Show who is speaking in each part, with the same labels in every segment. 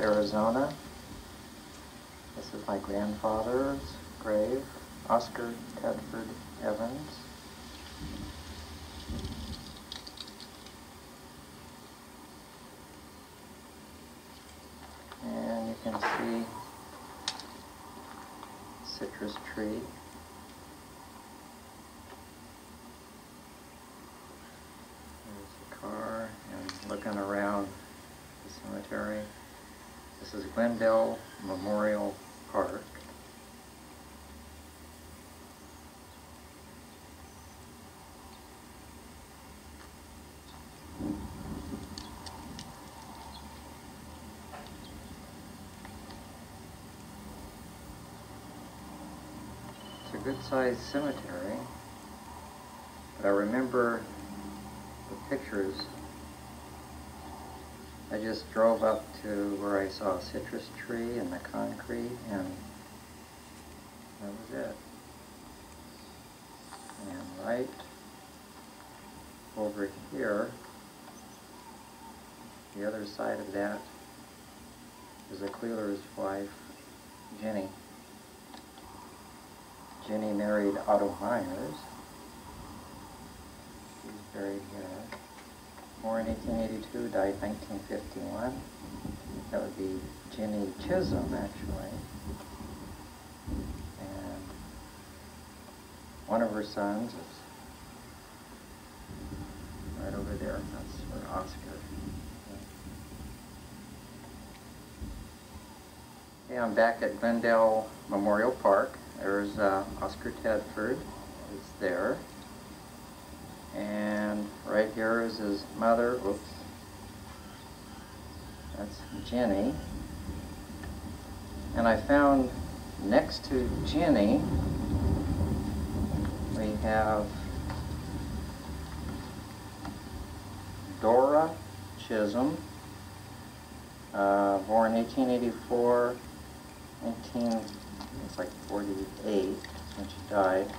Speaker 1: Arizona. This is my grandfather's grave, Oscar Tedford Evans. And you can see citrus tree. There's the car, and looking around the cemetery. This is Glendale Memorial Park. It's a good-sized cemetery, but I remember the pictures. I just drove up to where I saw a citrus tree and the concrete, and that was it. And right over here, the other side of that, is Aquilor's wife, Jenny. Jenny married Otto Myers. She's buried here. Born 1882, died 1951. That would be Jenny Chisholm, actually. And one of her sons is right over there. That's for Oscar. Okay, I'm back at Glendale Memorial Park. There's Oscar Tedford is there. And right here is his mother. Oops. That's Jenny. And I found next to Jenny, we have Dora Chisholm, born 1884, it's like 48 when she died.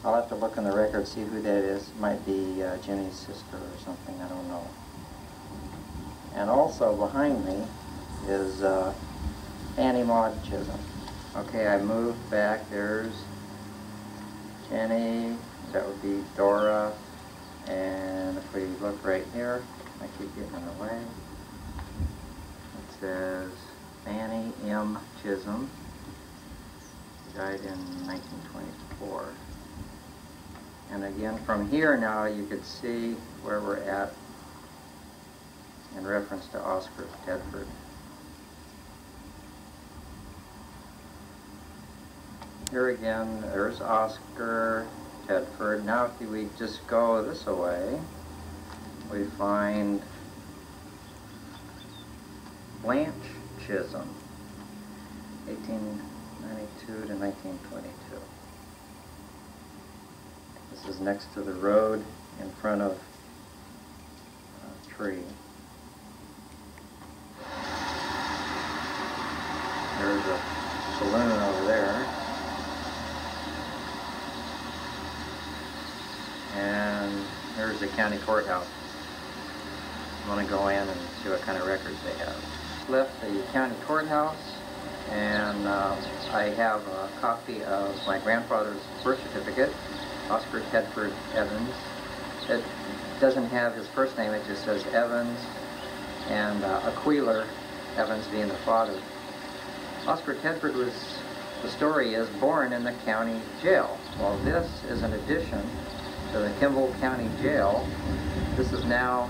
Speaker 1: I'll have to look in the record, see who that is. It might be Jenny's sister or something, I don't know. And also behind me is Fanny Maud Chisholm. Okay, I moved back. There's Jenny, that would be Dora, and if we look right here, I keep getting in the way. It says Fanny M. Chisholm. She died in 1924. And again, from here now, you could see where we're at in reference to Oscar Tedford. Here again, there's Oscar Tedford. Now if we just go this way, we find Blanche Chisholm, 1892 to 1922. This is next to the road in front of a tree. There's a saloon over there. And here's the county courthouse. I'm going to go in and see what kind of records they have. Left the county courthouse, and I have a copy of my grandfather's birth certificate, Oscar Tedford Evans. It doesn't have his first name, it just says Evans, and Aquilor Evans being the father. Oscar Tedford was, the story is, born in the county jail. Well, this is an addition to the Kimball County Jail. This is now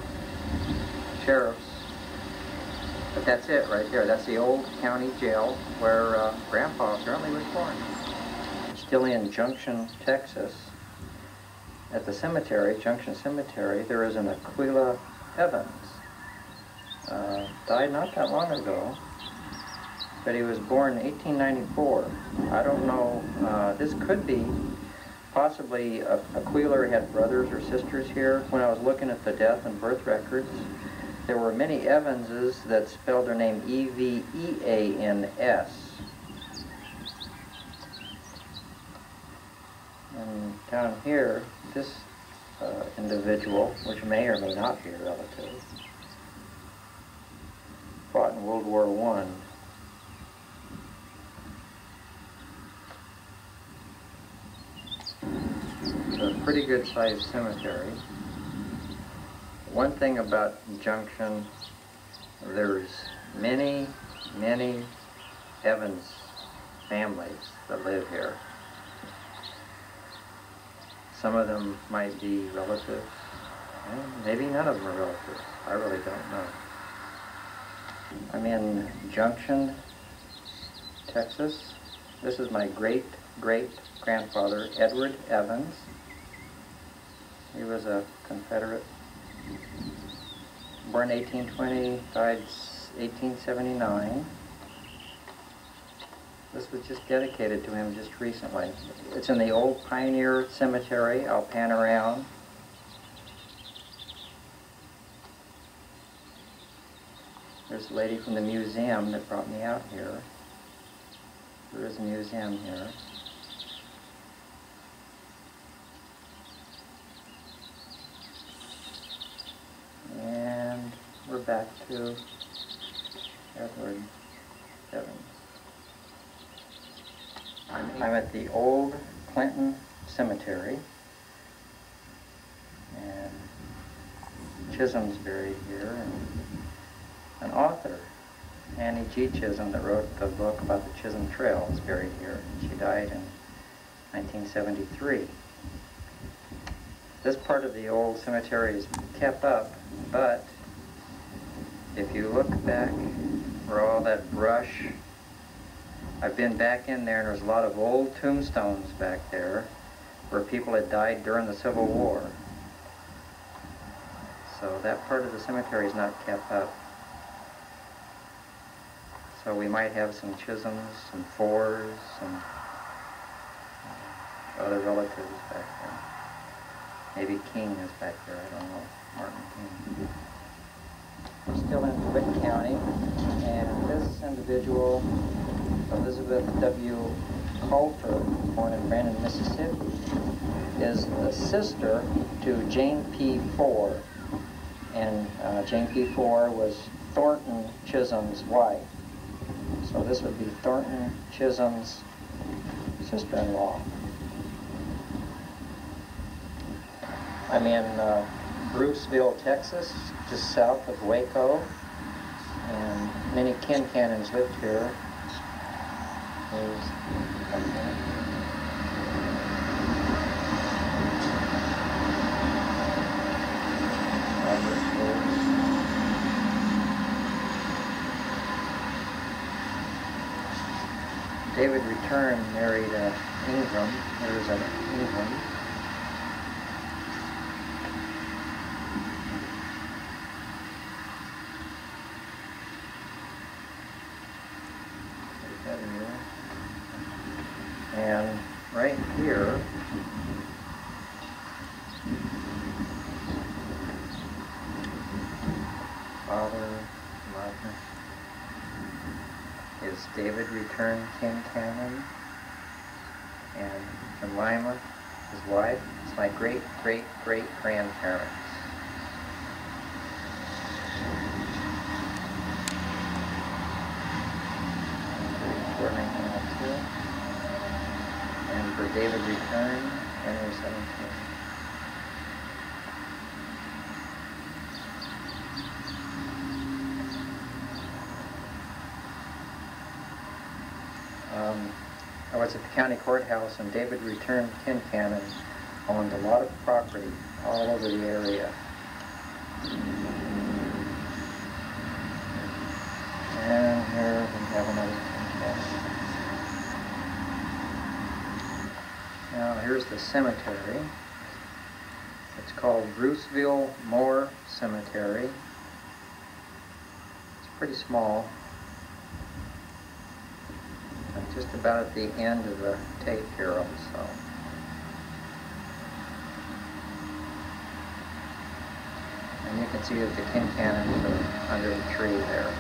Speaker 1: sheriff's, but that's it right there. That's the old county jail where Grandpa apparently was born. Still in Junction, Texas, at the cemetery, Junction Cemetery, there is an Aquila Evans. Died not that long ago, but he was born in 1894. I don't know, this could be possibly Aquila had brothers or sisters here. When I was looking at the death and birth records, there were many Evanses that spelled their name E-V-E-A-N-S. And down here, this individual, which may or may not be a relative, fought in in World War I. It's a pretty good sized cemetery. One thing about Junction, there's many Evans families that live here. Some of them might be relatives, and maybe none of them are relatives. I really don't know. I'm in Junction, Texas. This is my great-great-grandfather, Edward Evans. He was a Confederate. Born 1820, died 1879. This was just dedicated to him just recently. It's in the old Pioneer Cemetery. I'll pan around. There's a lady from the museum that brought me out here. There is a museum here. And we're back to Edward Evans. I'm at the old Clinton Cemetery, and Chisholm's buried here, and an author, Annie G. Chisholm, that wrote the book about the Chisholm Trail, is buried here. She died in 1973. This part of the old cemetery is kept up, but if you look back where all that brush, I've been back in there, and there's a lot of old tombstones back there where people had died during the Civil War. So that part of the cemetery is not kept up. So we might have some Chisholms, some Fors, some other relatives back there. Maybe King is back there, I don't know, Martin King. We're still in DeWitt County, and this individual, Elizabeth W. Coulter, born in Brandon, Mississippi, is the sister to Jane P. Ford. And Jane P. Ford was Thornton Chisholm's wife. So this would be Thornton Chisholm's sister-in-law. I'm in Bruceville, Texas, just south of Waco, and many Kincannons lived here. There's David Return married Ingram. There's an Ingram. And right here, father, mother, is David Return Kincannon, and Jemima, his wife, is my great-great-great-grandparents. And for David Return, January 17th. I was at the county courthouse, and David Return Kincannon owned a lot of property all over the area. And here we have another Kincannon. Now here's the cemetery. It's called Bruceville Moore Cemetery. It's pretty small. I'm just about at the end of the tape here also. And you can see that the Kincannons are under the tree there.